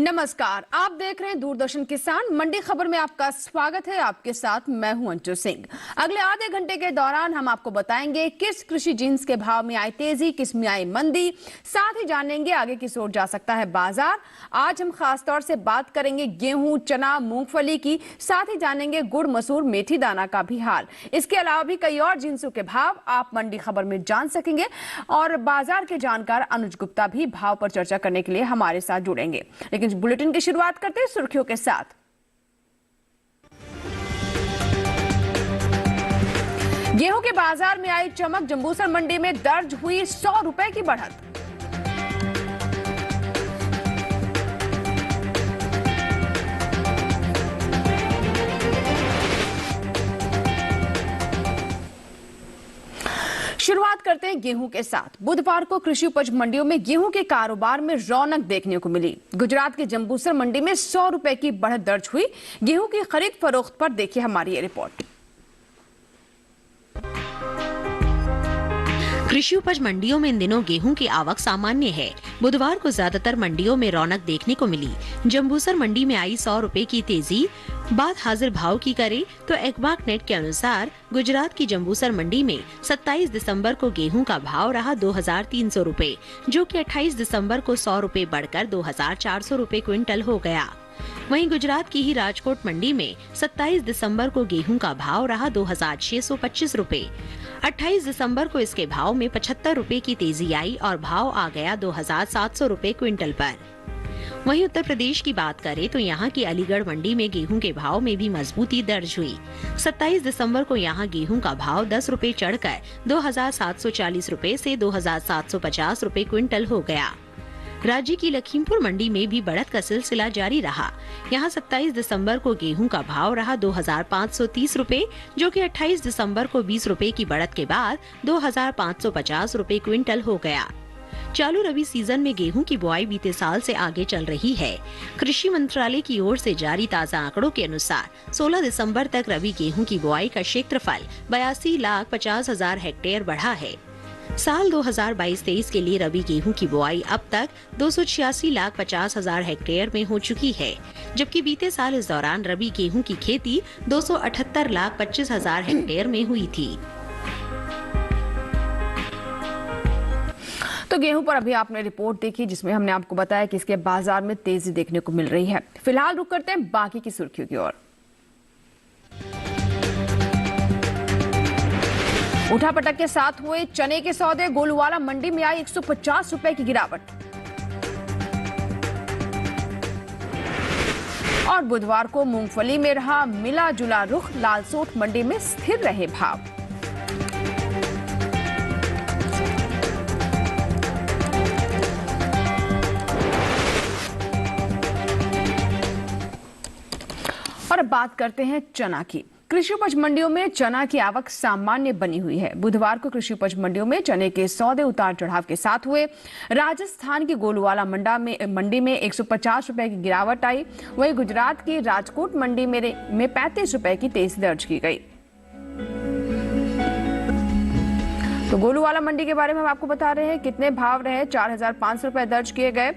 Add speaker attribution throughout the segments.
Speaker 1: नमस्कार, आप देख रहे हैं दूरदर्शन किसान मंडी खबर में आपका स्वागत है। आपके साथ मैं हूं अंशु सिंह। अगले आधे घंटे के दौरान हम आपको बताएंगे किस कृषि जिन्स के भाव में आई तेजी, किस में आई मंदी, साथ ही जानेंगे आगे किस ओर जा सकता है बाजार। आज हम खास तौर से बात करेंगे गेहूं, चना, मूंगफली की, साथ ही जानेंगे गुड़, मसूर, मेथी दाना का भी हाल। इसके अलावा भी कई और जिन्सों के भाव आप मंडी खबर में जान सकेंगे और बाजार के जानकार अनुज गुप्ता भी भाव पर चर्चा करने के लिए हमारे साथ जुड़ेंगे। लेकिन बुलेटिन की शुरुआत करते हैं सुर्खियों के साथ। गेहूं के बाजार में आई चमक, जंबूसर मंडी में दर्ज हुई 100 रुपए की बढ़त। शुरुआत करते हैं गेहूं के साथ। बुधवार को कृषि उपज मंडियों में गेहूं के कारोबार में रौनक देखने को मिली। गुजरात के जंबूसर मंडी में 100 रुपए की बढ़त दर्ज हुई। गेहूं की खरीद फरोख्त पर देखिए हमारी ये रिपोर्ट।
Speaker 2: कृषि उपज मंडियों में इन दिनों गेहूं की आवक सामान्य है। बुधवार को ज्यादातर मंडियों में रौनक देखने को मिली। जंबूसर मंडी में आई 100 रुपए की तेजी। बात हाजिर भाव की करें तो एक्बाक नेट के अनुसार गुजरात की जंबूसर मंडी में 27 दिसंबर को गेहूं का भाव रहा 2300 रुपए, जो कि 28 दिसंबर को 100 रुपए बढ़कर 2400 रुपए क्विंटल हो गया। वहीं गुजरात की ही राजकोट मंडी में 27 दिसंबर को गेहूं का भाव रहा 2625 रुपए। 28 दिसंबर को इसके भाव में 75 रुपए की तेजी आई और भाव आ गया 2700 रुपए क्विंटल पर। वहीं उत्तर प्रदेश की बात करें तो यहाँ की अलीगढ़ मंडी में गेहूं के भाव में भी मजबूती दर्ज हुई। 27 दिसंबर को यहाँ गेहूं का भाव 10 रुपए चढ़कर 2740 रुपए से 2750 रुपए क्विंटल हो गया। राज्य की लखीमपुर मंडी में भी बढ़त का सिलसिला जारी रहा। यहाँ 27 दिसंबर को गेहूं का भाव रहा 2530 रुपए, जो कि 28 दिसंबर को 20 रुपए की बढ़त के बाद 2550 रुपए क्विंटल हो गया। चालू रबी सीजन में गेहूं की बुआई बीते साल से आगे चल रही है। कृषि मंत्रालय की ओर से जारी ताज़ा आंकड़ों के अनुसार 16 दिसंबर तक रबी गेहूं की बुआई का क्षेत्रफल 82,50,000 हेक्टेयर बढ़ा है। साल 2022-23 के लिए रबी गेहूं की बुआई अब तक 286,50,000 हेक्टेयर में हो चुकी है, जबकि बीते साल इस दौरान रबी गेहूं की खेती 278,25,000 हेक्टेयर में हुई थी।
Speaker 1: तो गेहूं पर अभी आपने रिपोर्ट देखी जिसमें हमने आपको बताया कि इसके बाजार में तेजी देखने को मिल रही है। फिलहाल रुक करते हैं बाकी की सुर्खियों की ओर। उठापटक के साथ हुए चने के सौदे, गोलूवाला मंडी में आई 150 रुपए की गिरावट। और बुधवार को मूंगफली में रहा मिला जुला रुख, लालसोट मंडी में स्थिर रहे भाव। और अब बात करते हैं चना की। कृषि उपज मंडियों में चना की आवक सामान्य बनी हुई है। बुधवार को कृषि उपज मंडियों में चने के सौदे उतार चढ़ाव के साथ हुए। राजस्थान की गोलूवाला मंडी में 150 रुपए की गिरावट आई। वहीं गुजरात की राजकोट मंडी में 35 रुपए की तेजी दर्ज की गई। तो गोलूवाला मंडी के बारे में हम आपको बता रहे हैं कितने भाव रहे। 4,500 रुपए दर्ज किए गए।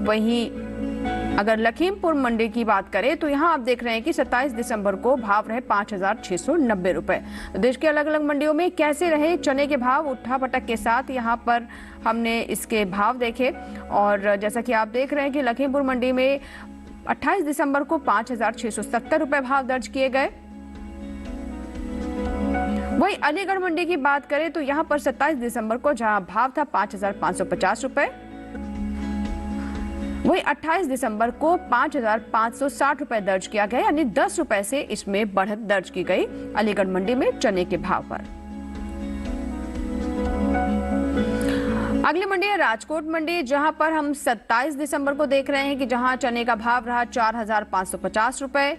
Speaker 1: वहीं अगर लखीमपुर मंडी की बात करें तो यहां आप देख रहे हैं कि 27 दिसंबर को भाव रहे 5,690 रुपए। देश के अलग अलग मंडियों में कैसे रहे चने के भाव, उठापटक के साथ यहां पर हमने इसके भाव देखे। और जैसा कि आप देख रहे हैं कि लखीमपुर मंडी में 28 दिसंबर को 5,670 रुपए भाव दर्ज किए गए। वहीं अलीगढ़ मंडी की बात करें तो यहां पर 27 दिसंबर को जहां भाव था 5,550 रुपए, वही 28 दिसंबर को 5,560 रुपए दर्ज किया गया, यानी 10 रुपए से इसमें बढ़त दर्ज की गई अलीगढ़ मंडी में चने के भाव पर। अगली मंडी है राजकोट मंडी, जहां पर हम 27 दिसंबर को देख रहे हैं कि जहां चने का भाव रहा 4,550 रुपए।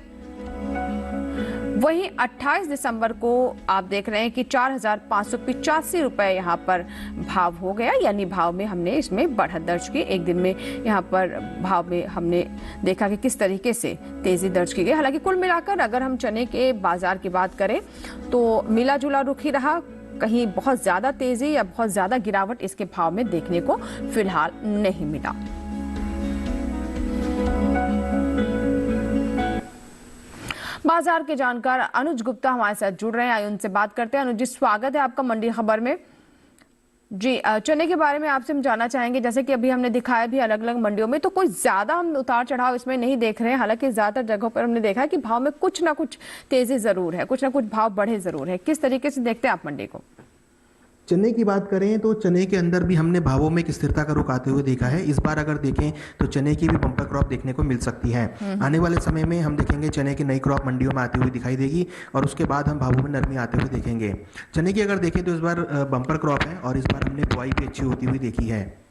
Speaker 1: वहीं 28 दिसंबर को आप देख रहे हैं कि 4,585 रुपए यहाँ पर भाव हो गया, यानी भाव में हमने इसमें बढ़त दर्ज की। एक दिन में यहाँ पर भाव में हमने देखा कि किस तरीके से तेजी दर्ज की गई। हालांकि कुल मिलाकर अगर हम चने के बाजार की बात करें तो मिला जुला रुख ही रहा। कहीं बहुत ज्यादा तेजी या बहुत ज्यादा गिरावट इसके भाव में देखने को फिलहाल नहीं मिला। बाजार के जानकार अनुज गुप्ता हमारे साथ जुड़ रहे हैं। आइए उनसे बात करते हैं। अनुज जी, स्वागत है आपका मंडी खबर में। जी, चने के बारे में आपसे हम जानना चाहेंगे, जैसे कि अभी हमने दिखाया भी अलग अलग मंडियों में, तो कोई ज्यादा हम उतार चढ़ाव इसमें नहीं देख रहे हैं। हालांकि ज्यादातर जगहों पर हमने देखा है कि भाव में कुछ ना कुछ तेजी जरूर है, कुछ ना कुछ भाव बढ़े जरूर है। किस तरीके से देखते हैं आप मंडी को?
Speaker 3: चने की बात करें तो चने के अंदर भी हमने भावों में एक स्थिरता का रुख आते हुए देखा है। इस बार अगर देखें तो चने की भी बम्पर क्रॉप देखने को मिल सकती है। आने वाले समय में हम देखेंगे चने की नई क्रॉप मंडियों में आती हुई दिखाई देगी और उसके बाद हम भावों में नरमी आते हुए देखेंगे। चने की अगर देखें तो इस बार बम्पर क्रॉप है और इस बार हमने बुआई भी अच्छी होती हुई देखी है।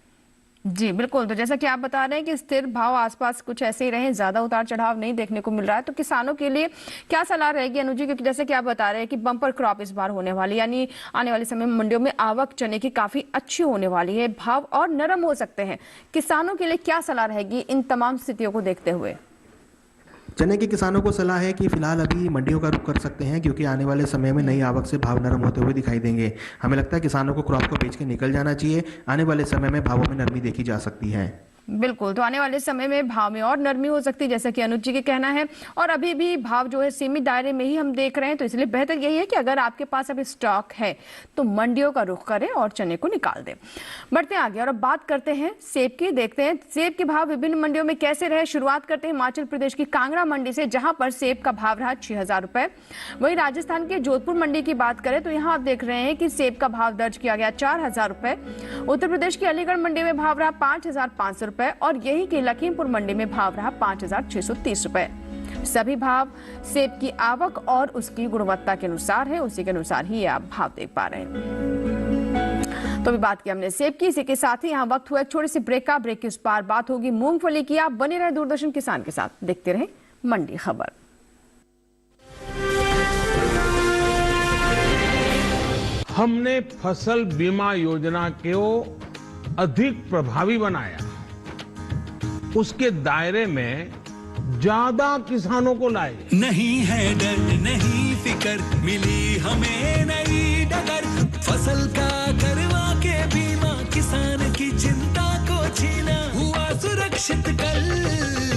Speaker 1: जी बिल्कुल, तो जैसा कि आप बता रहे हैं कि स्थिर भाव आसपास कुछ ऐसे ही रहे, ज्यादा उतार चढ़ाव नहीं देखने को मिल रहा है, तो किसानों के लिए क्या सलाह रहेगी अनुजी? क्योंकि जैसे कि आप बता रहे हैं कि बम्पर क्रॉप इस बार होने वाली, यानी आने वाले समय में मंडियों में आवक चने की काफी अच्छी होने वाली है, भाव और नरम हो सकते हैं। किसानों के लिए क्या सलाह रहेगी इन तमाम स्थितियों को देखते हुए?
Speaker 3: चने के किसानों को सलाह है कि फिलहाल अभी मंडियों का रुख कर सकते हैं, क्योंकि आने वाले समय में नई आवक से भाव नरम होते हुए दिखाई देंगे। हमें लगता है किसानों को क्रॉप को बेच के निकल जाना चाहिए। आने वाले समय में भावों में नरमी देखी जा सकती है।
Speaker 1: बिल्कुल, तो आने वाले समय में भाव में और नरमी हो सकती है, जैसा कि अनुज जी के कहना है। और अभी भी भाव जो है सीमित दायरे में ही हम देख रहे हैं, तो इसलिए बेहतर यही है कि अगर आपके पास अभी स्टॉक है तो मंडियों का रुख करें और चने को निकाल दें। बढ़ते हैं आगे और अब बात करते हैं सेब की। देखते हैं सेब के भाव विभिन्न मंडियों में कैसे रहे। शुरुआत करते हैं हिमाचल प्रदेश की कांगड़ा मंडी से, जहां पर सेब का भाव रहा 6,000 रुपए। वहीं राजस्थान के जोधपुर मंडी की बात करें तो यहाँ आप देख रहे हैं कि सेब का भाव दर्ज किया गया 4,000 रुपए। उत्तर प्रदेश की अलीगढ़ मंडी में भाव रहा 5,500 रुपए और यही की लखीमपुर मंडी में भाव रहा 5,630 रुपए। सभी भाव सेब की आवक और उसकी गुणवत्ता के अनुसार है, उसी के अनुसार ही आप भाव देख पा रहे हैं। तो अभी बात की हमने सेब की, इसी के साथ ही यहाँ वक्त हुआ एक छोटी सी ब्रेक का। ब्रेक के उस पार बात होगी मूंगफली की। आप बने रहे दूरदर्शन किसान के साथ, देखते रहे मंडी खबर।
Speaker 4: हमने फसल बीमा योजना को अधिक प्रभावी बनाया, उसके दायरे में ज्यादा किसानों को लाए।
Speaker 5: नहीं है डर नहीं फिकर, मिली हमें नई डगर। फसल का करवा के बीमा, किसान की चिंता को छीना। हुआ सुरक्षित कल,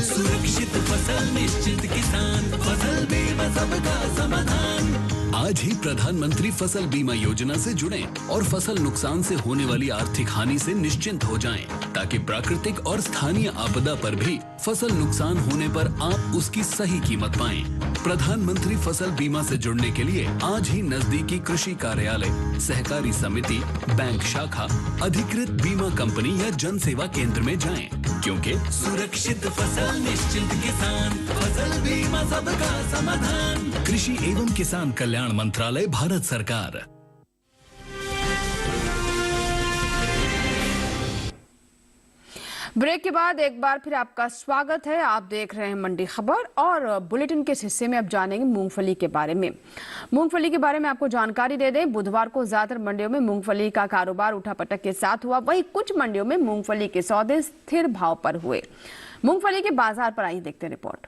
Speaker 5: सुरक्षित फसल निश्चित किसान। फसल बीमा सबका समाधान। आज ही प्रधानमंत्री फसल बीमा योजना से जुड़ें और फसल नुकसान से होने वाली आर्थिक हानि से निश्चिंत हो जाएं, ताकि प्राकृतिक और स्थानीय आपदा पर भी फसल नुकसान होने पर आप उसकी सही कीमत पाएं। प्रधानमंत्री फसल बीमा से जुड़ने के लिए आज ही नजदीकी कृषि कार्यालय, सहकारी समिति, बैंक शाखा, अधिकृत बीमा कंपनी या जन सेवा केंद्र में जाएं, क्योंकि सुरक्षित फसल निश्चिंत किसान। फसल बीमा सबका समाधान। कृषि एवं किसान कल्याण मंत्रालय, भारत सरकार।
Speaker 1: ब्रेक के बाद एक बार फिर आपका स्वागत है। आप देख रहे हैं मंडी खबर और बुलेटिन के इस हिस्से में अब जानेंगे मूंगफली के बारे में। मूंगफली के बारे में आपको जानकारी दे दें, बुधवार को ज्यादातर मंडियों में मूंगफली का कारोबार उठापटक के साथ हुआ। वहीं कुछ मंडियों में मूंगफली के सौदे स्थिर भाव पर हुए। मूंगफली के बाजार पर आइए देखते हैं रिपोर्ट।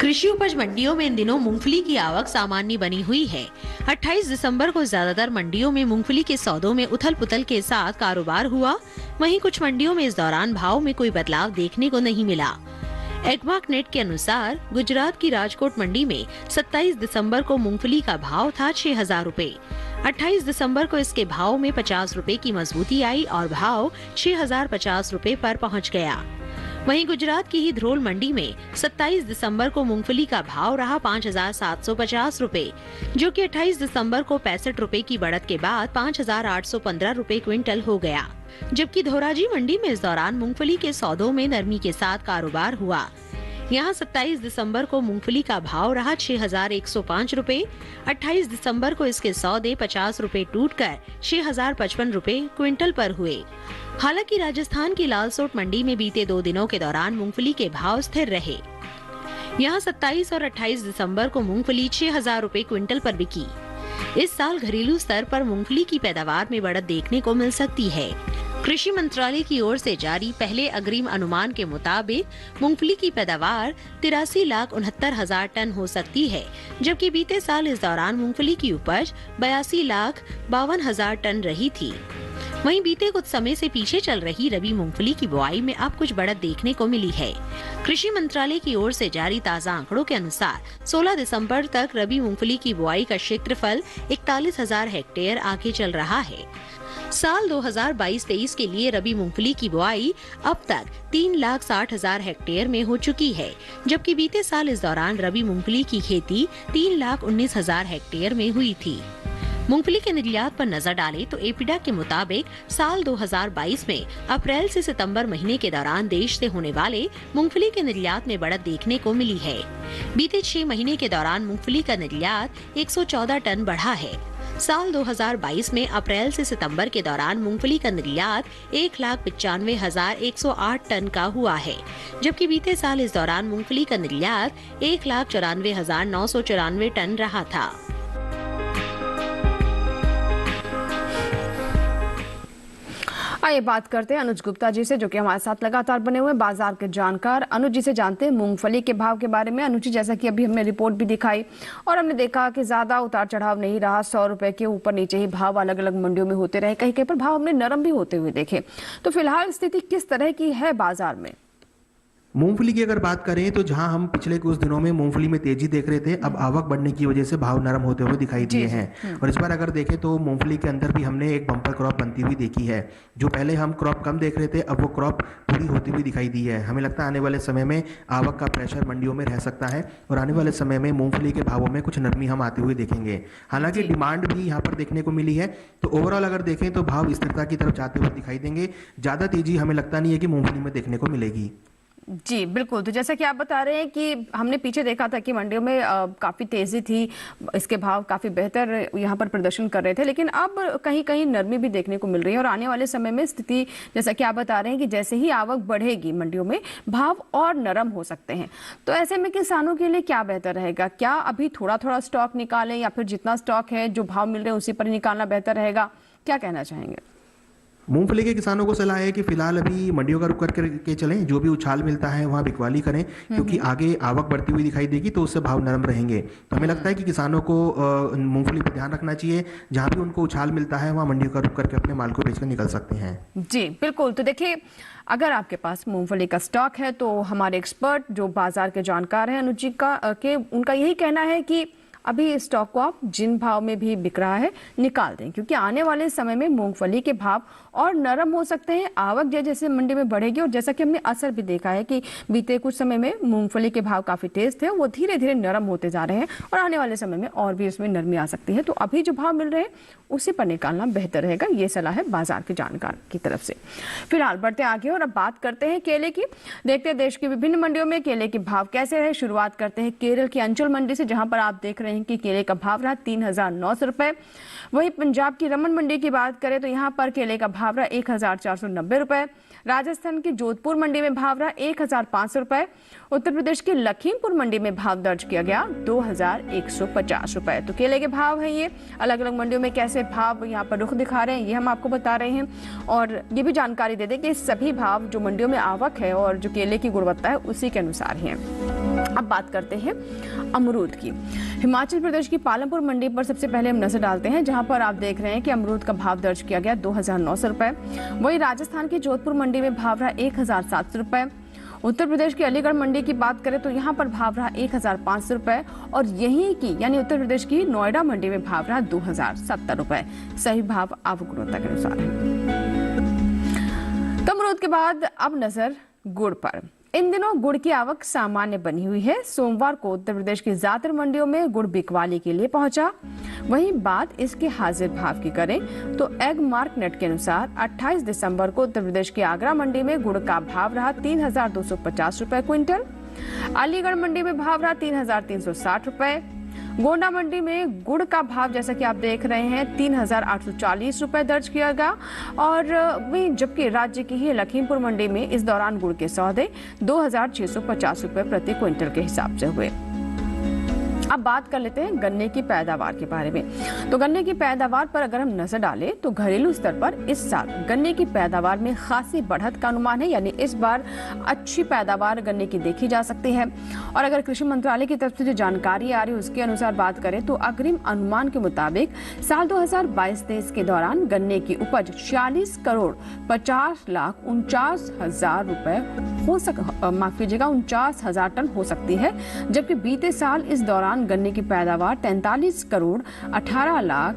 Speaker 2: कृषि उपज मंडियों में इन दिनों मूंगफली की आवक सामान्य बनी हुई है। 28 दिसंबर को ज्यादातर मंडियों में मूंगफली के सौदों में उथल पुथल के साथ कारोबार हुआ। वहीं कुछ मंडियों में इस दौरान भाव में कोई बदलाव देखने को नहीं मिला। एग्मार्क नेट के अनुसार गुजरात की राजकोट मंडी में 27 दिसंबर को मूंगफली का भाव था 6,000 रुपए। 28 दिसंबर को इसके भाव में 50 रुपए की मजबूती आई और भाव 6,050 रुपए पर पहुंच गया। वहीं गुजरात की ही धरोल मंडी में 27 दिसंबर को मूंगफली का भाव रहा 5,750 रुपए, जो कि 28 दिसंबर को 65 रुपए की बढ़त के बाद 5,815 रुपए क्विंटल हो गया। जबकि धोराजी मंडी में इस दौरान मूंगफली के सौदों में नरमी के साथ कारोबार हुआ। यहाँ 27 दिसंबर को मूंगफली का भाव रहा 6,105 रुपए। 28 दिसंबर को इसके सौदे 50 रुपए टूटकर 6,055 रुपए क्विंटल पर हुए। हालांकि राजस्थान की लालसोट मंडी में बीते 2 दिनों के दौरान मूंगफली के भाव स्थिर रहे। यहाँ 27 और 28 दिसंबर को मूंगफली 6,000 रुपए क्विंटल पर बिकी। इस साल घरेलू स्तर पर मूंगफली की पैदावार में बढ़त देखने को मिल सकती है। कृषि मंत्रालय की ओर से जारी पहले अग्रिम अनुमान के मुताबिक मूंगफली की पैदावार 83,69,000 टन हो सकती है, जबकि बीते साल इस दौरान मूंगफली की उपज 82,52,000 टन रही थी। वहीं बीते कुछ समय से पीछे चल रही रबी मूंगफली की बुआई में अब कुछ बढ़त देखने को मिली है। कृषि मंत्रालय की ओर से जारी ताज़ा आंकड़ों के अनुसार 16 दिसंबर तक रबी मूंगफली की बुआई का क्षेत्रफल 41,000 हेक्टेयर आगे चल रहा है। साल 2022-23 के लिए रबी मूंगफली की बुआई अब तक 3,60,000 हेक्टेयर में हो चुकी है, जबकि बीते साल इस दौरान रबी मूंगफली की खेती 3,19,000 हेक्टेयर में हुई थी। मूंगफली के निर्यात पर नजर डालें तो एपीडा के मुताबिक साल 2022 में अप्रैल से सितंबर महीने के दौरान देश से होने वाले मूंगफली के निर्यात में बढ़त देखने को मिली है। बीते 6 महीने के दौरान मूंगफली का निर्यात 114 टन बढ़ा है। साल 2022 में अप्रैल से सितंबर के दौरान मूंगफली का निर्यात 1,95,108 टन का हुआ है, जबकि बीते साल इस दौरान मूंगफली का निर्यात 1,94,994 टन रहा था।
Speaker 1: आइए बात करते हैं अनुज गुप्ता जी से, जो कि हमारे साथ लगातार बने हुए बाजार के जानकार। अनुज जी से जानते हैं मूंगफली के भाव के बारे में। अनुज जी, जैसा कि अभी हमने रिपोर्ट भी दिखाई और हमने देखा कि ज्यादा उतार चढ़ाव नहीं रहा, 100 रुपए के ऊपर नीचे ही भाव अलग अलग मंडियों में होते रहे, कहीं कहीं पर भाव हमने नरम भी होते हुए देखे। तो फिलहाल स्थिति किस तरह की है बाजार में?
Speaker 3: मूंगफली की अगर बात करें तो जहां हम पिछले कुछ दिनों में मूंगफली में तेजी देख रहे थे, अब आवक बढ़ने की वजह से भाव नरम होते हुए दिखाई दिए हैं। और इस बार अगर देखें तो मूंगफली के अंदर भी हमने एक बम्पर क्रॉप बनती हुई देखी है। जो पहले हम क्रॉप कम देख रहे थे, अब वो क्रॉप पूरी होती हुई दिखाई दी है। हमें लगता है आने वाले समय में आवक का प्रेशर मंडियों में रह सकता है और आने वाले समय में मूंगफली के भावों में कुछ नरमी हम आते हुए देखेंगे। हालांकि डिमांड भी यहाँ पर देखने को मिली है, तो ओवरऑल अगर देखें तो भाव स्थिरता की तरफ जाते हुए दिखाई देंगे। ज़्यादा तेजी हमें लगता नहीं है कि मूंगफली में देखने को मिलेगी।
Speaker 1: जी बिल्कुल। तो जैसा कि आप बता रहे हैं कि हमने पीछे देखा था कि मंडियों में काफ़ी तेज़ी थी, इसके भाव काफ़ी बेहतर यहाँ पर प्रदर्शन कर रहे थे, लेकिन अब कहीं कहीं नरमी भी देखने को मिल रही है और आने वाले समय में स्थिति जैसा कि आप बता रहे हैं कि जैसे ही आवक बढ़ेगी मंडियों में भाव और नरम हो सकते हैं। तो ऐसे में किसानों के लिए क्या बेहतर रहेगा? क्या अभी थोड़ा थोड़ा स्टॉक निकालें या फिर जितना स्टॉक है, जो भाव मिल रहे हैं उसी पर निकालना बेहतर रहेगा? क्या कहना चाहेंगे?
Speaker 3: मूंगफली के किसानों को सलाह है कि फिलहाल अभी मंडियों का रुख करके चलें, जो भी उछाल मिलता है वहाँ बिकवाली करें, क्योंकि आगे आवक बढ़ती हुई दिखाई देगी तो उससे भाव नरम रहेंगे। तो हमें लगता है कि किसानों को मूंगफली पर ध्यान रखना चाहिए, जहाँ भी उनको उछाल मिलता है वहाँ मंडियों का रुख करके अपने माल को बेचकर निकल सकते हैं। जी
Speaker 1: बिल्कुल। तो देखिए, अगर आपके पास मूंगफली का स्टॉक है तो हमारे एक्सपर्ट जो बाजार के जानकार हैं अनुज जी के उनका यही कहना है कि अभी इस स्टॉक को आप जिन भाव में भी बिक रहा है निकाल दें, क्योंकि आने वाले समय में मूंगफली के भाव और नरम हो सकते हैं। आवक जैसे मंडी में बढ़ेगी और जैसा कि हमने असर भी देखा है कि बीते कुछ समय में मूंगफली के भाव काफी तेज थे, वो धीरे धीरे नरम होते जा रहे हैं और आने वाले समय में और भी इसमें नरमी आ सकती है। तो अभी जो भाव मिल रहे हैं उसी पर निकालना बेहतर रहेगा, ये सलाह है बाजार के जानकार की तरफ से। फिलहाल बढ़ते आगे और अब बात करते हैं केले की। देखते हैं देश की विभिन्न मंडियों में केले के भाव कैसे रहे। शुरुआत करते हैं केरल की अंचल मंडी से, जहां पर आप देख रहे हैं कि केले का भाव रहा 3,900 रुपए। वहीं पंजाब की रमन मंडी की बात करें तो यहाँ पर केले का भाव रहा 1,490 रुपए। राजस्थान की जोधपुर मंडी में भाव रहा 1,500 रुपए। उत्तर प्रदेश की लखीमपुर मंडी में भाव दर्ज किया गया 2,150 रुपए। तो केले के भाव हैं ये, अलग अलग मंडियों में कैसे भाव यहाँ पर रुख दिखा रहे हैं ये हम आपको बता रहे हैं। और ये भी जानकारी दे दें कि सभी भाव जो मंडियों में आवक है और जो केले की गुणवत्ता है उसी के अनुसार ही है। अब बात करते हैं अमरूद की। हिमाचल प्रदेश की पालमपुर मंडी पर सबसे पहले हम नजर डालते हैं, जहां पर आप देख रहे हैं कि अमरूद का भाव दर्ज किया गया 2,900 रुपए। वहीं राजस्थान की जोधपुर मंडी में भाव रहा 1,700 रुपए। उत्तर प्रदेश की अलीगढ़ मंडी की बात करें तो यहाँ पर भाव रहा 1,500 रुपए और यहीं की यानी उत्तर प्रदेश की नोएडा मंडी में भाव रहा 2,070 रुपए। सही भाव आवक गुणवत्ता के अनुसार है। तो अमरूद के बाद अब नजर गुड़ पर। इन दिनों गुड़ की आवक सामान्य बनी हुई है। सोमवार को उत्तर प्रदेश की ज्यादातर मंडियों में गुड़ बिकवाली के लिए पहुंचा। वहीं बात इसके हाजिर भाव की करें तो एग मार्क नेट के अनुसार 28 दिसंबर को उत्तर प्रदेश की आगरा मंडी में गुड़ का भाव रहा 3,250 रुपए क्विंटल। अलीगढ़ मंडी में भाव रहा 3,360 रुपए। गोंडा मंडी में गुड़ का भाव जैसा कि आप देख रहे हैं 3,840 रुपए दर्ज किया गया। और वहीं जबकि राज्य की ही लखीमपुर मंडी में इस दौरान गुड़ के सौदे 2,650 रुपए प्रति क्विंटल के हिसाब से हुए। अब बात कर लेते हैं गन्ने की पैदावार के बारे में। तो गन्ने की पैदावार पर अगर हम नजर डालें तो घरेलू स्तर पर इस साल गन्ने की पैदावार में खासी बढ़त का अनुमान है, यानी इस बार अच्छी पैदावार गन्ने की देखी जा सकती है। और अगर कृषि मंत्रालय की तरफ से जो जानकारी आ रही है उसके अनुसार बात करें तो अग्रिम अनुमान के मुताबिक साल 2022-23 के दौरान गन्ने की उपज 46 करोड़ 50 लाख 49,000 रुपए हो 49,000 टन हो सकती है, जबकि बीते साल इस दौरान गन्ने की पैदावार 43 करोड़ 18 लाख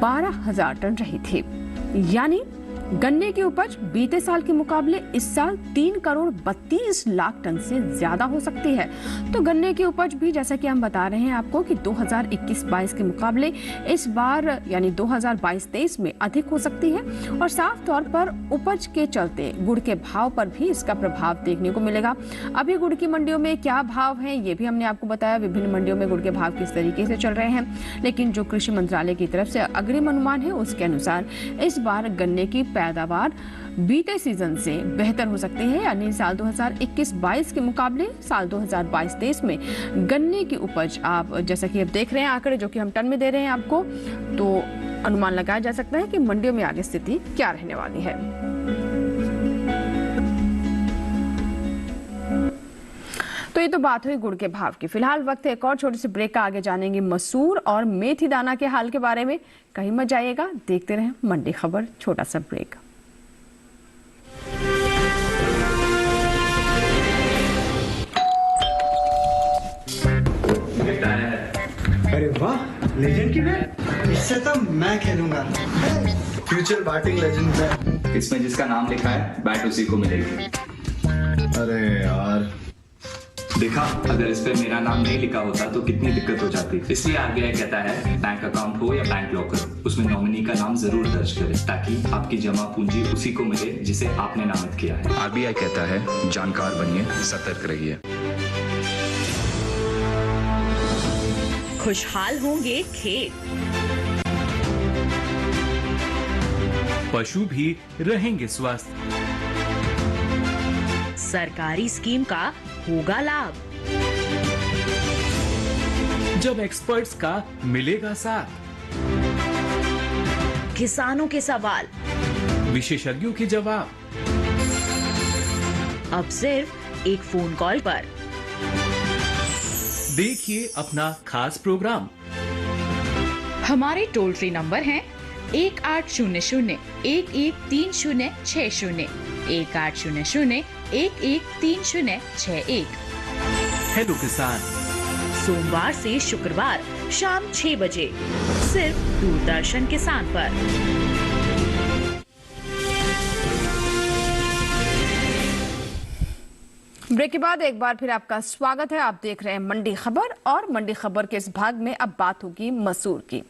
Speaker 1: 12,000 टन रही थी। यानी गन्ने की उपज बीते साल के मुकाबले इस साल 3 करोड़ 32 लाख टन से ज्यादा हो सकती है। तो गन्ने की उपज भी जैसा कि हम बता रहे हैं आपको कि 2021-22 के मुकाबले इस बार यानी 2022-23 में अधिक हो सकती है। और साफ तौर पर उपज के चलते गुड़ के भाव पर भी इसका प्रभाव देखने को मिलेगा। अभी गुड़ की मंडियों में क्या भाव है ये भी हमने आपको बताया, विभिन्न मंडियों में गुड़ के भाव किस तरीके से चल रहे हैं। लेकिन जो कृषि मंत्रालय की तरफ से अग्रिम अनुमान है उसके अनुसार इस बार गन्ने की पैदावार बीते सीजन से बेहतर हो सकती है, यानी साल 2021-22 के मुकाबले साल 2022-23 में गन्ने की उपज आप जैसा कि अब देख रहे हैं आंकड़े जो कि हम टन में दे रहे हैं आपको, तो अनुमान लगाया जा सकता है कि मंडियों में आगे स्थिति क्या रहने वाली है। तो ये तो बात हुई गुड़ के भाव की। फिलहाल वक्त है एक और छोटी सी ब्रेक का, आगे जानेंगे मसूर और मेथी दाना के हाल के बारे में। कहीं मत जाइएगा, देखते रहें मंडी खबर। छोटा सा ब्रेक।
Speaker 6: अरे वाह, लेजेंड की बैट, इससे तो मैं खेलूंगा।
Speaker 7: फ्यूचर बैटिंग लेजेंड है, इसमें जिसका नाम लिखा है बैट उसी को मिलेगी।
Speaker 6: अरे यार
Speaker 7: देखा, अगर इस पे मेरा नाम नहीं लिखा होता तो कितनी दिक्कत हो जाती। इसलिए आरबीआई कहता है बैंक अकाउंट हो या बैंक लॉकर, उसमें नॉमिनी का नाम जरूर दर्ज करें ताकि आपकी जमा पूंजी उसी को मिले जिसे आपने नामित किया है।
Speaker 8: आरबीआई कहता है जानकार बनिए, सतर्क रहिए।
Speaker 2: खुशहाल होंगे खेत,
Speaker 9: पशु भी रहेंगे स्वस्थ,
Speaker 2: सरकारी स्कीम का होगा लाभ,
Speaker 9: जब एक्सपर्ट्स का मिलेगा साथ,
Speaker 2: किसानों के सवाल,
Speaker 9: विशेषज्ञों के जवाब,
Speaker 2: अब सिर्फ एक फोन कॉल पर।
Speaker 9: देखिए अपना खास प्रोग्राम।
Speaker 10: हमारे टोल फ्री नंबर हैं 1800-113060, 1800-113061।
Speaker 9: हेलो किसान,
Speaker 2: सोमवार से शुक्रवार शाम 6 बजे सिर्फ दूरदर्शन किसान पर।
Speaker 1: ब्रेक के बाद एक बार फिर आपका स्वागत है। आप देख रहे हैं मंडी खबर और मंडी खबर के इस भाग में अब बात होगी मसूर की।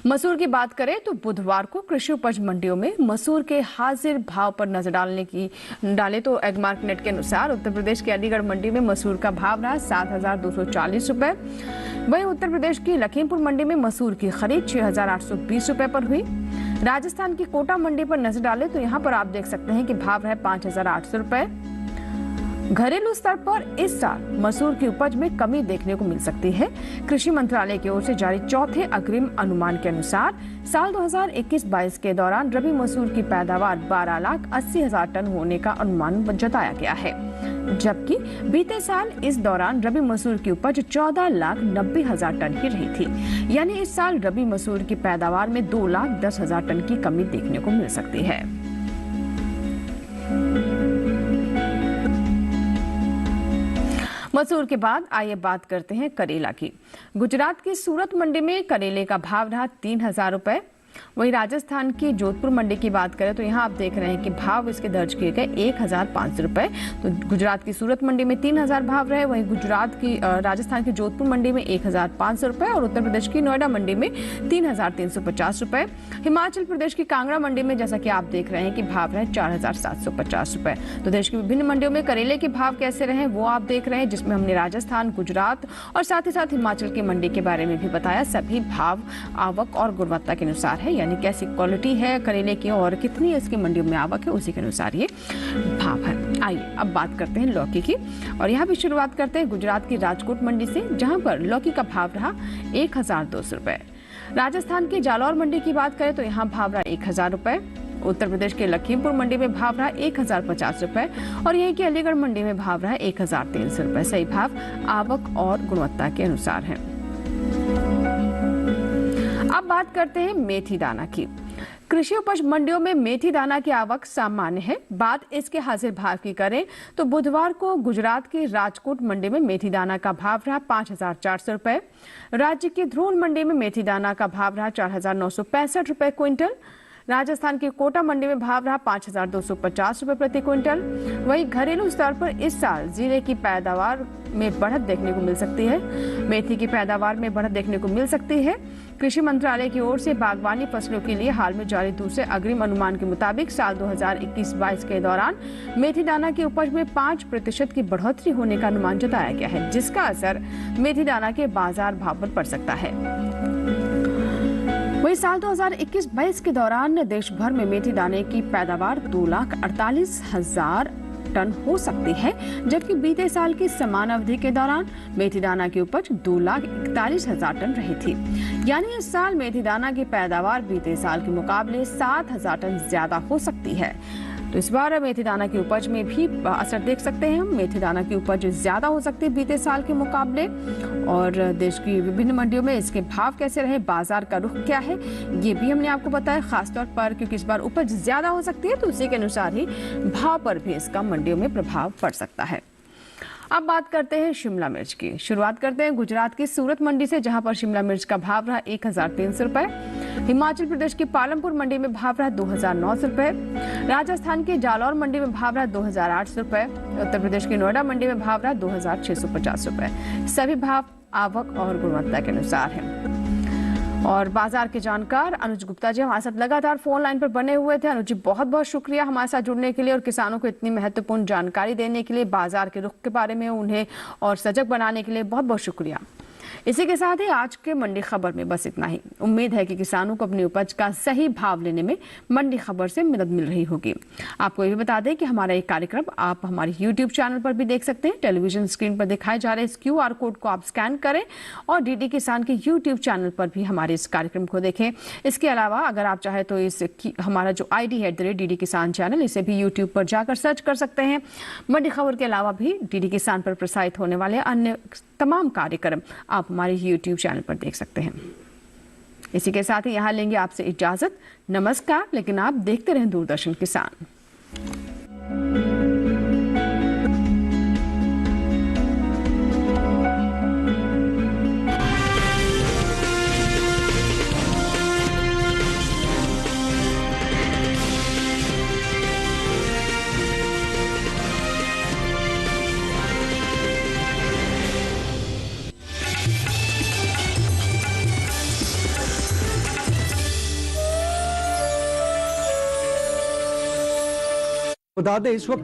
Speaker 1: मसूर की बात करें तो बुधवार को कृषि उपज मंडियों में मसूर के हाजिर भाव पर नजर डालें तो एगमार्क नेट के अनुसार उत्तर प्रदेश के अलीगढ़ मंडी में मसूर का भाव रहा 7,240 रुपए। वहीं उत्तर प्रदेश की लखीमपुर मंडी में मसूर की खरीद 6,820 रुपए पर हुई। राजस्थान की कोटा मंडी पर नजर डालें तो यहाँ पर आप देख सकते हैं कि भाव है 5,800 रुपए। घरेलू स्तर पर इस साल मसूर की उपज में कमी देखने को मिल सकती है। कृषि मंत्रालय की ओर से जारी चौथे अग्रिम अनुमान के अनुसार साल 2021-22 के दौरान रबी मसूर की पैदावार 12,80,000 टन होने का अनुमान जताया गया है, जबकि बीते साल इस दौरान रबी मसूर की उपज 14,90,000 टन ही रही थी। यानी इस साल रबी मसूर की पैदावार में 2,10,000 टन की कमी देखने को मिल सकती है। मसूर के बाद आइए बात करते हैं करेला की। गुजरात की सूरत मंडी में करेले का भाव रहा 3,000 रुपए। वहीं राजस्थान की जोधपुर मंडी की बात करें तो यहाँ आप देख रहे हैं कि भाव इसके दर्ज किए गए 1,500 रुपए। तो गुजरात की सूरत मंडी में 3,000 भाव रहे, वहीं राजस्थान की जोधपुर मंडी में 1,500 रुपए और उत्तर प्रदेश की नोएडा मंडी में 3,350 रुपए। हिमाचल प्रदेश की कांगड़ा मंडी में जैसा कि आप देख रहे हैं कि भाव रहे 4,750 रुपए। तो देश की विभिन्न मंडियों में करेले के भाव कैसे रहे वो आप देख रहे हैं, जिसमें हमने राजस्थान, गुजरात और साथ ही साथ हिमाचल की मंडी के बारे में भी बताया। सभी भाव आवक और गुणवत्ता के अनुसार है, है, यानी कैसी क्वालिटी है करेले की और कितनी इसकी मंडियों में आवक है, उसी के अनुसार ये भाव है। आइए अब बात करते हैं लौकी की, और यहाँ भी शुरुआत करते हैं गुजरात की राजकोट मंडी से, जहाँ पर लौकी का भाव रहा 1200 रुपए। राजस्थान की जालौर मंडी की बात करें तो यहाँ भाव रहा 1000 रुपए। उत्तर प्रदेश के लखीमपुर मंडी में भाव रहा 1050 रुपए और यहीं की अलीगढ़ मंडी में भाव रहा 1300 रुपए। सही भाव आवक और गुणवत्ता के अनुसार है। अब बात करते हैं मेथी दाना की। कृषि उपज मंडियों में मेथी दाना की आवक सामान्य है। बात इसके हाजिर भाव की करें तो बुधवार को गुजरात की राजकोट मंडी में मेथी दाना का भाव रहा 5400 रुपए। राज्य की ध्रोल मंडी में मेथी दाना का भाव रहा 4965 रुपए क्विंटल। राजस्थान की कोटा मंडी में भाव रहा 5250 रुपए प्रति क्विंटल। वहीं घरेलू स्तर पर इस साल जीरे की पैदावार में बढ़त देखने को मिल सकती है। मेथी की पैदावार में बढ़त देखने को मिल सकती है। कृषि मंत्रालय की ओर से बागवानी फसलों के लिए हाल में जारी दूसरे अग्रिम अनुमान के मुताबिक साल 2021-22 के दौरान मेथी दाना की उपज में 5% की बढ़ोतरी होने का अनुमान जताया गया है, जिसका असर मेथी दाना के बाजार भाव पर पड़ सकता है। वहीं साल 2021-22 के दौरान देश भर में मेथी दाने की पैदावार 2,48,000 टन हो सकती है, जबकि बीते साल की समान अवधि के दौरान मेथी दाना की उपज 2,41,000 टन रही थी। यानी इस साल मेथी दाना की पैदावार बीते साल के मुकाबले 7,000 टन ज्यादा हो सकती है। तो इस बार मेथी दाना की उपज में भी असर देख सकते हैं हम। मेथी दाना की उपज ज्यादा हो सकती है बीते साल के मुकाबले। और देश की विभिन्न मंडियों में इसके भाव कैसे रहे, बाजार का रुख क्या है, ये भी हमने आपको बताया, खासतौर पर क्योंकि इस बार उपज ज्यादा हो सकती है तो उसी के अनुसार ही भाव पर भी इसका मंडियों में प्रभाव पड़ सकता है। अब बात करते हैं शिमला मिर्च की। शुरुआत करते हैं गुजरात की सूरत मंडी से, जहां पर शिमला मिर्च का भाव रहा 1300 रुपए। हिमाचल प्रदेश की पालमपुर मंडी में भाव रहा 2009 रुपए। राजस्थान की जालौर मंडी में भाव रहा 2800 रुपए। उत्तर प्रदेश की नोएडा मंडी में भाव रहा 2650 रुपए। सभी भाव आवक और गुणवत्ता के अनुसार है। और बाजार के जानकार अनुज गुप्ता जी हमारे साथ लगातार फोन लाइन पर बने हुए थे। अनुज जी, बहुत बहुत शुक्रिया हमारे साथ जुड़ने के लिए और किसानों को इतनी महत्वपूर्ण जानकारी देने के लिए, बाजार के रुख के बारे में उन्हें और सजग बनाने के लिए बहुत बहुत शुक्रिया। इसी के साथ ही आज के मंडी खबर में बस इतना ही। उम्मीद है कि किसानों को अपनी उपज का सही भाव लेने में मंडी खबर से मदद मिल रही होगी। आपको ये भी बता दें कि हमारा एक कार्यक्रम आप हमारे YouTube चैनल पर भी देख सकते हैं। टेलीविजन स्क्रीन पर दिखाए जा रहे इस QR कोड को आप स्कैन करें और DD किसान के YouTube चैनल पर भी हमारे इस कार्यक्रम को देखें। इसके अलावा अगर आप चाहे तो हमारा जो ID है DD किसान चैनल, इसे भी YouTube पर जाकर सर्च कर सकते हैं। मंडी खबर के अलावा भी DD किसान पर प्रसारित होने वाले अन्य तमाम कार्यक्रम आप हमारे YouTube चैनल पर देख सकते हैं। इसी के साथ ही यहाँ लेंगे आपसे इजाजत। नमस्कार, लेकिन आप देखते रहें दूरदर्शन किसान।
Speaker 6: बता दें इस वक्त